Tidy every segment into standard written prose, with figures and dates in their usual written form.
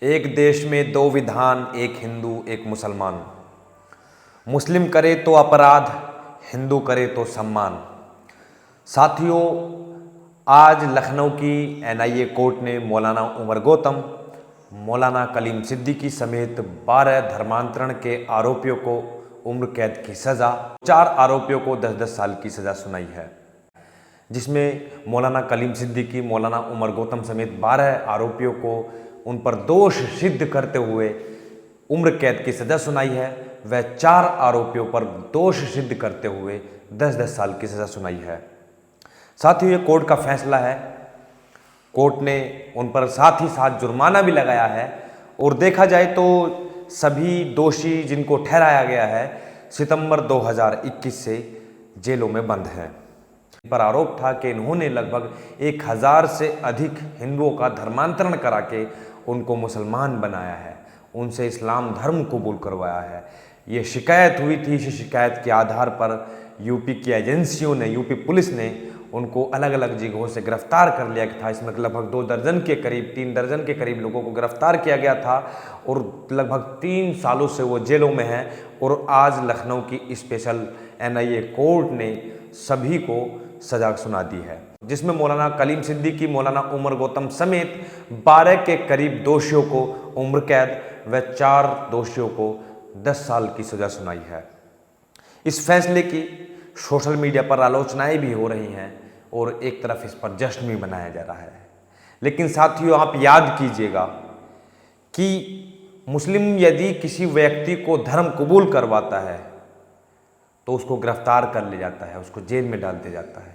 एक देश में दो विधान, एक हिंदू एक मुसलमान। मुस्लिम करे तो अपराध, हिंदू करे तो सम्मान। साथियों, आज लखनऊ की एनआईए कोर्ट ने मौलाना उमर गौतम, मौलाना कलीम सिद्दीकी समेत 12 धर्मांतरण के आरोपियों को उम्र कैद की सज़ा, 4 आरोपियों को 10-10 साल की सज़ा सुनाई है, जिसमें मौलाना कलीम सिद्दीकी, मौलाना उमर गौतम समेत 12 आरोपियों को उन पर दोष सिद्ध करते हुए उम्र कैद की सज़ा सुनाई है। वह 4 आरोपियों पर दोष सिद्ध करते हुए 10-10 साल की सज़ा सुनाई है। साथ ही ये कोर्ट का फैसला है। कोर्ट ने उन पर साथ ही साथ जुर्माना भी लगाया है और देखा जाए तो सभी दोषी जिनको ठहराया गया है सितंबर 2021 से जेलों में बंद हैं। पर आरोप था कि इन्होंने लगभग 1000 से अधिक हिंदुओं का धर्मांतरण करा के उनको मुसलमान बनाया है, उनसे इस्लाम धर्म कबूल करवाया है। ये शिकायत हुई थी। इस शिकायत के आधार पर यूपी की एजेंसियों ने, यूपी पुलिस ने उनको अलग अलग जगहों से गिरफ्तार कर लिया था। इसमें लगभग 2 दर्जन के करीब, 3 दर्जन के करीब लोगों को गिरफ्तार किया गया था और लगभग 3 सालों से वो जेलों में हैं। और आज लखनऊ की स्पेशल एनआईए कोर्ट ने सभी को सजा सुना दी है, जिसमें मौलाना कलीम सिद्दीकी, मौलाना उमर गौतम समेत 12 के करीब दोषियों को उम्र कैद व 4 दोषियों को 10 साल की सजा सुनाई है। इस फैसले की सोशल मीडिया पर आलोचनाएं भी हो रही हैं और एक तरफ इस पर जश्न भी मनाया जा रहा है। लेकिन साथियों, आप याद कीजिएगा कि मुस्लिम यदि किसी व्यक्ति को धर्म कबूल करवाता है तो उसको गिरफ्तार कर लिया जाता है, उसको जेल में डाल दिया जाता है,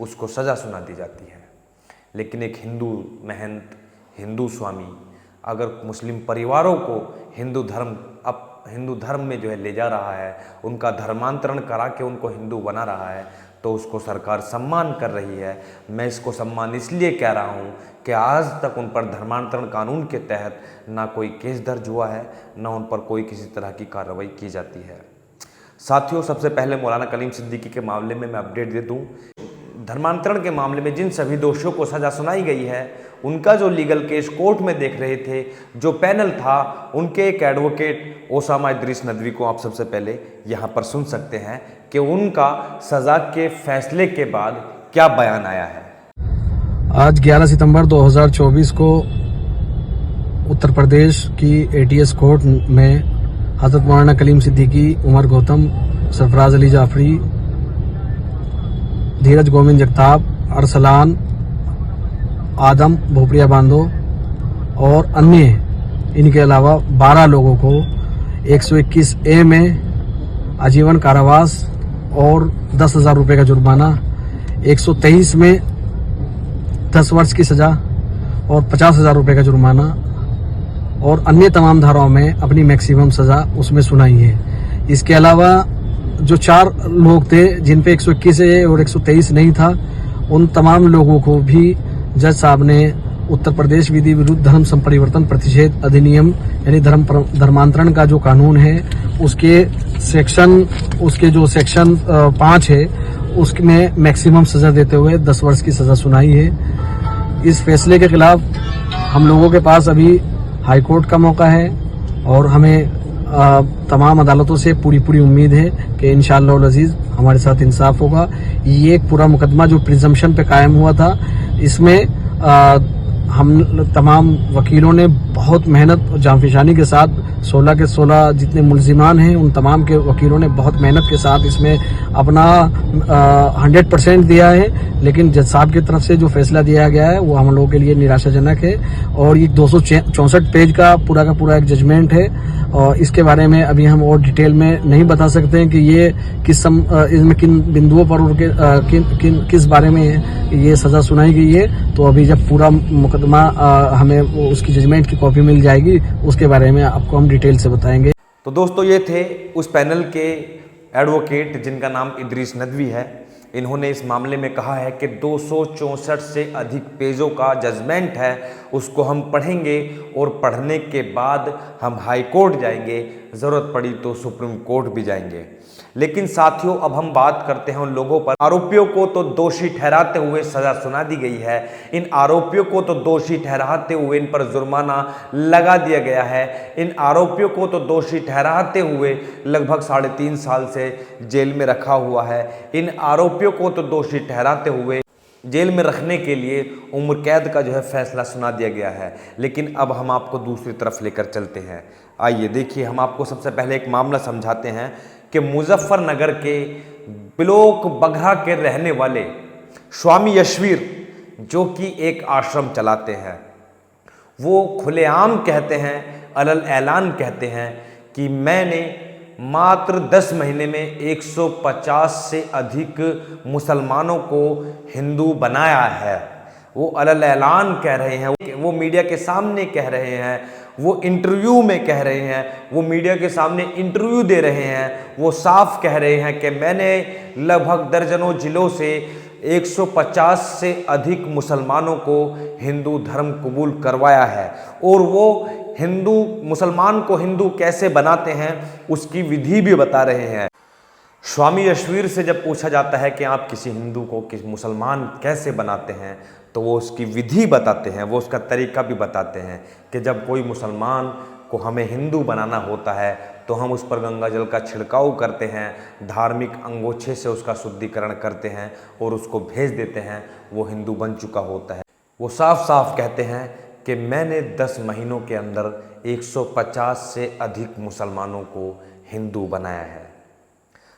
उसको सज़ा सुना दी जाती है। लेकिन एक हिंदू महंत, हिंदू स्वामी अगर मुस्लिम परिवारों को हिंदू धर्म में जो है ले जा रहा है, उनका धर्मांतरण करा के उनको हिंदू बना रहा है, तो उसको सरकार सम्मान कर रही है। मैं इसको सम्मान इसलिए कह रहा हूँ कि आज तक उन पर धर्मांतरण कानून के तहत ना कोई केस दर्ज हुआ है, ना उन पर कोई किसी तरह की कार्रवाई की जाती है। साथियों, सबसे पहले मौलाना कलीम सिद्दीकी के मामले में मैं अपडेट दे दूं। धर्मांतरण के मामले में जिन सभी दोषियों को सज़ा सुनाई गई है, उनका जो लीगल केस कोर्ट में देख रहे थे, जो पैनल था, उनके एक एडवोकेट ओसामा इदरीस नदवी को आप सबसे पहले यहाँ पर सुन सकते हैं कि उनका सज़ा के फैसले के बाद क्या बयान आया है। आज 11 सितंबर 2024 को उत्तर प्रदेश की एटीएस कोर्ट में हज़रत मौलाना कलीम सिद्दीकी, उमर गौतम, सरफराज अली जाफरी, धीरज गोविंद जगताप, अरसलान, आदम भोपड़िया बांदो और अन्य इनके अलावा 12 लोगों को 121A में आजीवन कारावास और 10,000 रुपये का जुर्माना, 123 में 10 वर्ष की सजा और 50,000 रुपये का जुर्माना और अन्य तमाम धाराओं में अपनी मैक्सिमम सजा उसमें सुनाई है। इसके अलावा जो 4 लोग थे जिन पे 121 और 123 नहीं था, उन तमाम लोगों को भी जज साहब ने उत्तर प्रदेश विधि विरुद्ध धर्म संपरिवर्तन प्रतिषेध अधिनियम यानी धर्मांतरण का जो कानून है उसके जो सेक्शन 5 है उसमें मैक्सिमम सजा देते हुए 10 वर्ष की सजा सुनाई है। इस फैसले के खिलाफ हम लोगों के पास अभी हाई कोर्ट का मौका है और हमें तमाम अदालतों से पूरी उम्मीद है कि इंशाअल्लाह अज़ीज़ हमारे साथ इंसाफ होगा। ये एक पूरा मुकदमा जो प्रिजम्पशन पे कायम हुआ था, इसमें हम तमाम वकीलों ने बहुत मेहनत और जांफिशानी के साथ 16 के 16 जितने मुल्जिमान हैं उन तमाम के वकीलों ने बहुत मेहनत के साथ इसमें अपना 100% दिया है। लेकिन जज साहब की तरफ से जो फैसला दिया गया है वो हम लोगों के लिए निराशाजनक है और ये 264 पेज का पूरा एक जजमेंट है और इसके बारे में अभी हम और डिटेल में नहीं बता सकते हैं कि ये इसमें किन बिंदुओं पर किस बारे में ये सज़ा सुनाई गई है। तो अभी जब पूरा मुकदमा हमें उसकी जजमेंट की कॉपी मिल जाएगी उसके बारे में आपको हम डिटेल से बताएंगे। तो दोस्तों, ये थे उस पैनल के एडवोकेट जिनका नाम इदरीस नदवी है। इन्होंने इस मामले में कहा है कि 264 से अधिक पेजों का जजमेंट है, उसको हम पढ़ेंगे और पढ़ने के बाद हम हाई कोर्ट जाएंगे, ज़रूरत पड़ी तो सुप्रीम कोर्ट भी जाएंगे। लेकिन साथियों, अब हम बात करते हैं उन लोगों पर। आरोपियों को तो दोषी ठहराते हुए सजा सुना दी गई है। इन आरोपियों को तो दोषी ठहराते हुए इन पर जुर्माना लगा दिया गया है। इन आरोपियों को तो दोषी ठहराते हुए लगभग 3.5 साल से जेल में रखा हुआ है। इन आरोपियों को तो दोषी ठहराते हुए जेल में रखने के लिए उम्र कैद का जो है फैसला सुना दिया गया है। लेकिन अब हम आपको दूसरी तरफ लेकर चलते हैं। आइए देखिए, हम आपको सबसे पहले एक मामला समझाते हैं कि मुजफ्फरनगर के ब्लॉक बघरा के रहने वाले स्वामी यशवीर, जो कि एक आश्रम चलाते हैं, वो खुलेआम कहते हैं, अलल ऐलान कहते हैं कि मैंने मात्र 10 महीने में 150 से अधिक मुसलमानों को हिंदू बनाया है। वो अलल ऐलान कह रहे हैं, वो मीडिया के सामने कह रहे हैं, वो इंटरव्यू में कह रहे हैं, वो मीडिया के सामने इंटरव्यू दे रहे हैं। वो साफ कह रहे हैं कि मैंने लगभग दर्जनों जिलों से 150 से अधिक मुसलमानों को हिंदू धर्म कबूल करवाया है। और वो हिंदू मुसलमान को हिंदू कैसे बनाते हैं उसकी विधि भी बता रहे हैं। स्वामी यशवीर से जब पूछा जाता है कि आप किसी हिंदू को किस मुसलमान कैसे बनाते हैं, तो वो उसकी विधि बताते हैं, वो उसका तरीका भी बताते हैं कि जब कोई मुसलमान को हमें हिंदू बनाना होता है तो हम उस पर गंगा जल का छिड़काव करते हैं, धार्मिक अंगोछे से उसका शुद्धिकरण करते हैं और उसको भेज देते हैं, वो हिंदू बन चुका होता है। वो साफ साफ कहते हैं कि मैंने 10 महीनों के अंदर 150 से अधिक मुसलमानों को हिंदू बनाया है।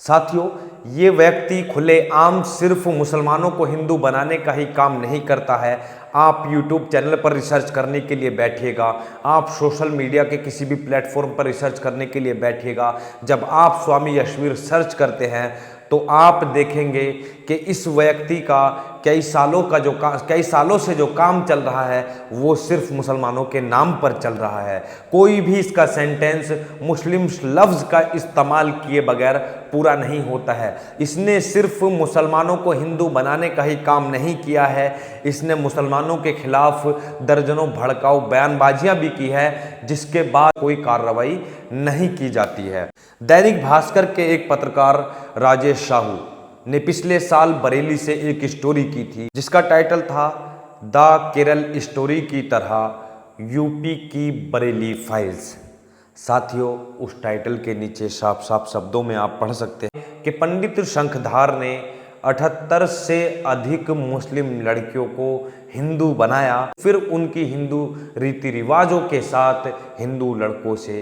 साथियों, ये व्यक्ति खुलेआम सिर्फ मुसलमानों को हिंदू बनाने का ही काम नहीं करता है। आप YouTube चैनल पर रिसर्च करने के लिए बैठिएगा, आप सोशल मीडिया के किसी भी प्लेटफॉर्म पर रिसर्च करने के लिए बैठिएगा, जब आप स्वामी यशवीर सर्च करते हैं तो आप देखेंगे कि इस व्यक्ति का कई सालों से जो काम चल रहा है वो सिर्फ मुसलमानों के नाम पर चल रहा है। कोई भी इसका सेंटेंस मुस्लिम लफ्ज़ का इस्तेमाल किए बगैर पूरा नहीं होता है। इसने सिर्फ मुसलमानों को हिंदू बनाने का ही काम नहीं किया है, इसने मुसलमानों के खिलाफ दर्जनों भड़काऊ बयानबाजियां भी की है, जिसके बाद कोई कार्रवाई नहीं की जाती है। दैनिक भास्कर के एक पत्रकार राजेश साहू ने पिछले साल बरेली से एक स्टोरी की थी जिसका टाइटल था द केरल स्टोरी की तरह यूपी की बरेली फाइल्स। साथियों, उस टाइटल के नीचे साफ साफ शब्दों में आप पढ़ सकते हैं कि पंडित शंखधार ने 78 से अधिक मुस्लिम लड़कियों को हिंदू बनाया, फिर उनकी हिंदू रीति रिवाजों के साथ हिंदू लड़कों से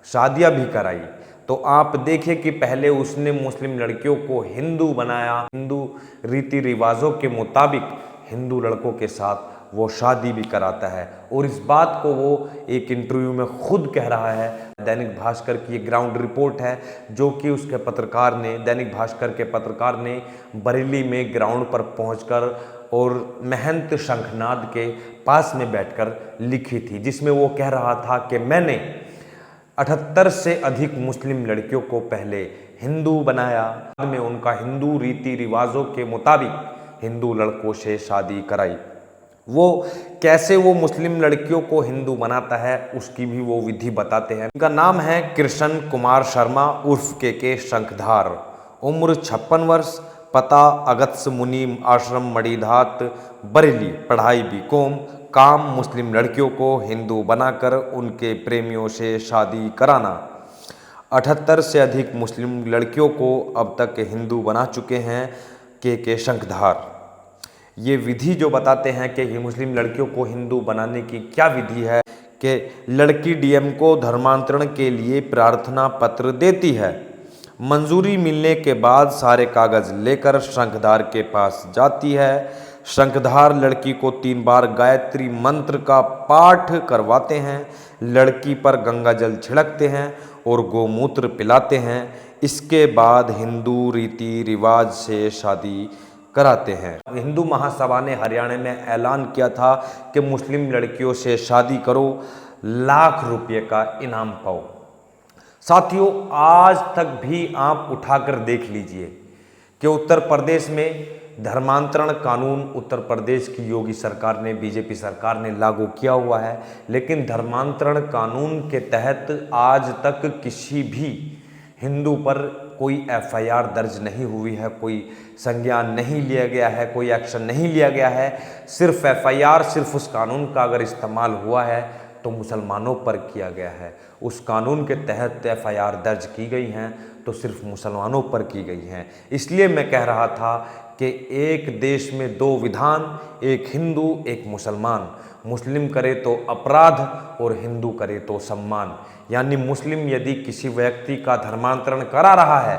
शादियां भी कराई। तो आप देखिए कि पहले उसने मुस्लिम लड़कियों को हिंदू बनाया, हिंदू रीति रिवाजों के मुताबिक हिंदू लड़कों के साथ वो शादी भी कराता है, और इस बात को वो एक इंटरव्यू में खुद कह रहा है। दैनिक भास्कर की एक ग्राउंड रिपोर्ट है जो कि उसके पत्रकार ने, दैनिक भास्कर के पत्रकार ने बरेली में ग्राउंड पर पहुंचकर और महंत शंखनाद के पास में बैठकर लिखी थी, जिसमें वो कह रहा था कि मैंने 78 से अधिक मुस्लिम लड़कियों को पहले हिंदू बनाया, बाद में उनका हिंदू रीति रिवाजों के मुताबिक हिंदू लड़कों से शादी कराई। वो कैसे वो मुस्लिम लड़कियों को हिंदू बनाता है उसकी भी वो विधि बताते हैं। उनका नाम है कृष्ण कुमार शर्मा उर्फ के शंखधार, उम्र 56 वर्ष, पता अगत्य मुनि आश्रम मणिधात बरेली, पढ़ाई बीकॉम, काम मुस्लिम लड़कियों को हिंदू बनाकर उनके प्रेमियों से शादी कराना। 78 से अधिक मुस्लिम लड़कियों को अब तक हिंदू बना चुके हैं के शंखधार। ये विधि जो बताते हैं कि मुस्लिम लड़कियों को हिंदू बनाने की क्या विधि है कि लड़की डीएम को धर्मांतरण के लिए प्रार्थना पत्र देती है, मंजूरी मिलने के बाद सारे कागज लेकर शंखधार के पास जाती है। शंखधार लड़की को 3 बार गायत्री मंत्र का पाठ करवाते हैं, लड़की पर गंगा जल छिड़कते हैं और गोमूत्र पिलाते हैं। इसके बाद हिंदू रीति रिवाज से शादी कराते हैं। हिंदू महासभा ने हरियाणा में ऐलान किया था कि मुस्लिम लड़कियों से शादी करो, लाख रुपये का इनाम पाओ। साथियों, आज तक भी आप उठाकर देख लीजिए कि उत्तर प्रदेश में धर्मांतरण कानून उत्तर प्रदेश की योगी सरकार ने, बीजेपी सरकार ने लागू किया हुआ है, लेकिन धर्मांतरण कानून के तहत आज तक किसी भी हिंदू पर कोई एफआईआर दर्ज नहीं हुई है, कोई संज्ञान नहीं लिया गया है, कोई एक्शन नहीं लिया गया है। सिर्फ एफआईआर, सिर्फ उस कानून का अगर इस्तेमाल हुआ है तो मुसलमानों पर किया गया है। उस कानून के तहत एफआईआर दर्ज की गई हैं तो सिर्फ मुसलमानों पर की गई हैं। इसलिए मैं कह रहा था कि एक देश में दो विधान, एक हिंदू एक मुसलमान। मुस्लिम करे तो अपराध और हिंदू करे तो सम्मान। यानी मुस्लिम यदि किसी व्यक्ति का धर्मांतरण करा रहा है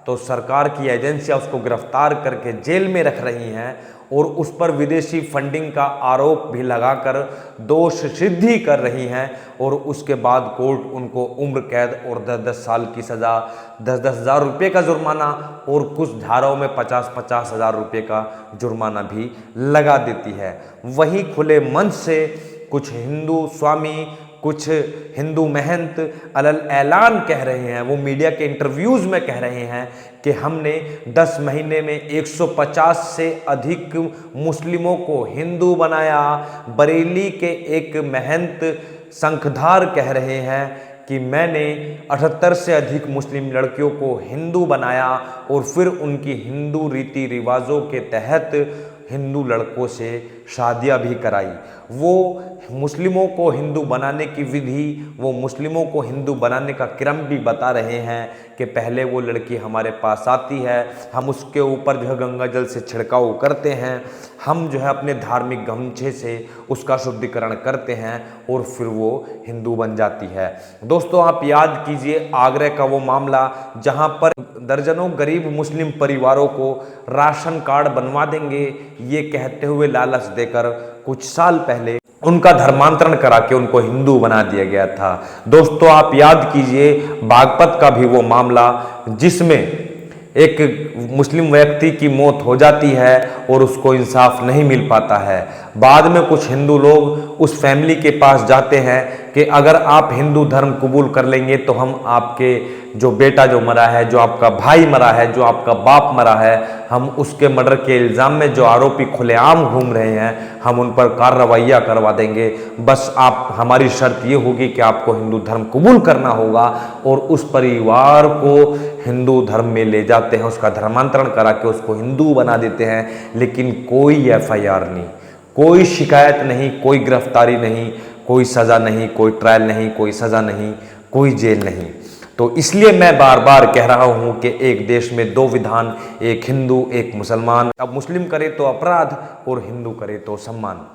तो सरकार की एजेंसियां उसको गिरफ्तार करके जेल में रख रही हैं और उस पर विदेशी फंडिंग का आरोप भी लगाकर दोष सिद्धि कर रही हैं और उसके बाद कोर्ट उनको उम्र कैद और 10-10 साल की सज़ा, 10-10 हज़ार रुपये का जुर्माना और कुछ धाराओं में 50-50 हज़ार रुपये का जुर्माना भी लगा देती है। वहीं खुले मंच से कुछ हिंदू स्वामी, कुछ हिंदू महंत अलल ऐलान कह रहे हैं, वो मीडिया के इंटरव्यूज़ में कह रहे हैं कि हमने 10 महीने में 150 से अधिक मुस्लिमों को हिंदू बनाया। बरेली के एक महंत शंखधार कह रहे हैं कि मैंने 78 से अधिक मुस्लिम लड़कियों को हिंदू बनाया और फिर उनकी हिंदू रीति रिवाजों के तहत हिंदू लड़कों से शादियां भी कराई। वो मुस्लिमों को हिंदू बनाने की विधि, वो मुस्लिमों को हिंदू बनाने का क्रम भी बता रहे हैं कि पहले वो लड़की हमारे पास आती है, हम उसके ऊपर जो है गंगा जल से छिड़काव करते हैं, हम जो है अपने धार्मिक गमछे से उसका शुद्धिकरण करते हैं और फिर वो हिंदू बन जाती है। दोस्तों, आप याद कीजिए आगरा का वो मामला जहां पर दर्जनों गरीब मुस्लिम परिवारों को राशन कार्ड बनवा देंगे ये कहते हुए लालच देकर कुछ साल पहले उनका धर्मांतरण करा के उनको हिंदू बना दिया गया था। दोस्तों, आप याद कीजिए बागपत का भी वो मामला जिसमें एक मुस्लिम व्यक्ति की मौत हो जाती है और उसको इंसाफ नहीं मिल पाता है। बाद में कुछ हिंदू लोग उस फैमिली के पास जाते हैं कि अगर आप हिंदू धर्म कबूल कर लेंगे तो हम आपके जो बेटा जो मरा है, जो आपका भाई मरा है, जो आपका बाप मरा है, हम उसके मर्डर के इल्ज़ाम में जो आरोपी खुलेआम घूम रहे हैं हम उन पर कार्रवाइयाँ करवा देंगे। बस आप, हमारी शर्त ये होगी कि आपको हिंदू धर्म कबूल करना होगा। और उस परिवार को हिंदू धर्म में ले जाते हैं, उसका धर्मांतरण करा के उसको हिंदू बना देते हैं, लेकिन कोई एफआईआर नहीं, कोई शिकायत नहीं, कोई गिरफ्तारी नहीं, कोई सज़ा नहीं, कोई ट्रायल नहीं, कोई सज़ा नहीं, कोई जेल नहीं। तो इसलिए मैं बार बार कह रहा हूं कि एक देश में दो विधान, एक हिंदू एक मुसलमान। अब मुस्लिम करे तो अपराध और हिंदू करे तो सम्मान।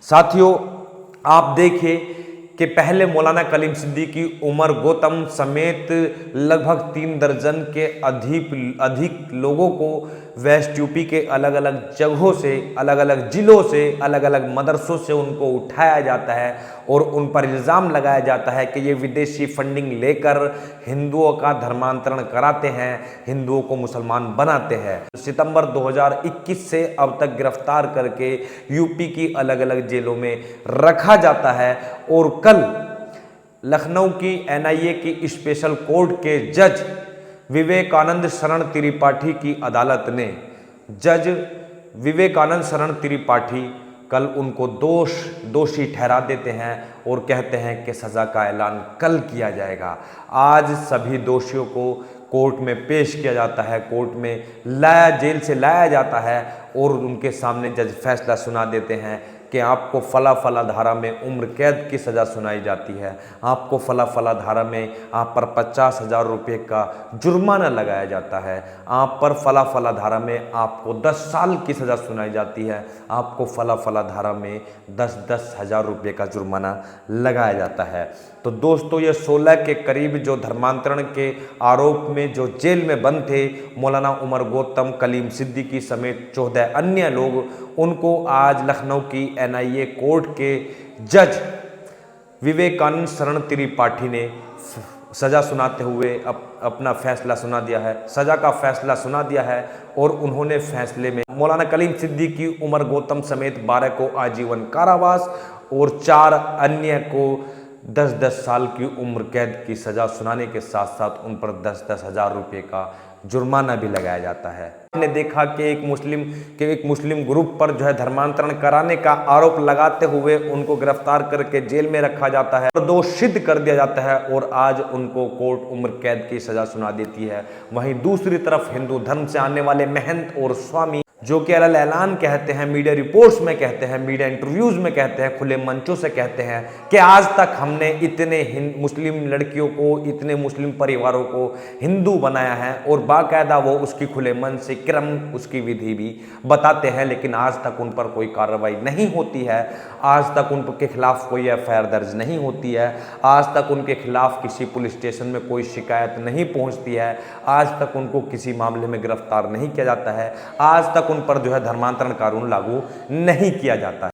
साथियों, आप देखिए कि पहले मौलाना कलीम सिद्दीकी, उमर गौतम समेत लगभग 3 दर्जन के अधिक लोगों को वेस्ट यूपी के अलग अलग जगहों से, अलग अलग जिलों से, अलग अलग मदरसों से उनको उठाया जाता है और उन पर इल्ज़ाम लगाया जाता है कि ये विदेशी फंडिंग लेकर हिंदुओं का धर्मांतरण कराते हैं, हिंदुओं को मुसलमान बनाते हैं। सितंबर 2021 से अब तक गिरफ्तार करके यूपी की अलग अलग जेलों में रखा जाता है। और कल लखनऊ की एनआईए की स्पेशल कोर्ट के जज विवेकानंद शरण त्रिपाठी की अदालत ने, जज विवेकानंद शरण त्रिपाठी कल उनको दोषी ठहरा देते हैं और कहते हैं कि सज़ा का ऐलान कल किया जाएगा। आज सभी दोषियों को कोर्ट में पेश किया जाता है, कोर्ट में जेल से लाया जाता है और उनके सामने जज फैसला सुना देते हैं कि आपको फला फला धारा में उम्र कैद की सज़ा सुनाई जाती है, आपको फला फला धारा में आप पर 50,000 रुपये का जुर्माना लगाया जाता है, आप पर फला फला धारा में आपको 10 साल की सज़ा सुनाई जाती है, आपको फला फला धारा में 10-10 हज़ार रुपये का जुर्माना लगाया जाता है। तो दोस्तों, ये 16 के करीब जो धर्मांतरण के आरोप में जो जेल में बंद थे, मौलाना उमर गौतम, कलीम सिद्दीकी समेत 14 अन्य लोग, उनको आज लखनऊ की एनआईए कोर्ट के जज विवेकानंद शरण त्रिपाठी ने सज़ा सुनाते हुए अपना फैसला सुना दिया है, सज़ा का फैसला सुना दिया है। और उन्होंने फैसले में मौलाना कलीम सिद्दीकी, उमर गौतम समेत 12 को आजीवन कारावास और 4 अन्य को 10-10 साल की उम्र कैद की सज़ा सुनाने के साथ साथ उन पर 10-10 हज़ार रुपये का जुर्माना भी लगाया जाता है। आपने देखा कि एक मुस्लिम ग्रुप पर जो है धर्मांतरण कराने का आरोप लगाते हुए उनको गिरफ्तार करके जेल में रखा जाता है, दोष सिद्ध कर दिया जाता है और आज उनको कोर्ट उम्र कैद की सजा सुना देती है। वहीं दूसरी तरफ हिंदू धर्म से आने वाले महंत और स्वामी जो कि अलग ऐलान कहते हैं, मीडिया रिपोर्ट्स में कहते हैं, मीडिया इंटरव्यूज में कहते हैं, खुले मंचों से कहते हैं कि आज तक हमने इतने मुस्लिम लड़कियों को, इतने मुस्लिम परिवारों को हिंदू बनाया है और बाकायदा वो उसकी खुले मन से क्रम, उसकी विधि भी बताते हैं, लेकिन आज तक उन पर कोई कार्रवाई नहीं होती है, आज तक उनके खिलाफ कोई एफआईआर दर्ज नहीं होती है, आज तक उनके खिलाफ किसी पुलिस स्टेशन में कोई शिकायत नहीं पहुंचती है, आज तक उनको किसी मामले में गिरफ्तार नहीं किया जाता है, आज तक उन पर जो है धर्मांतरण कानून लागू नहीं किया जाता है।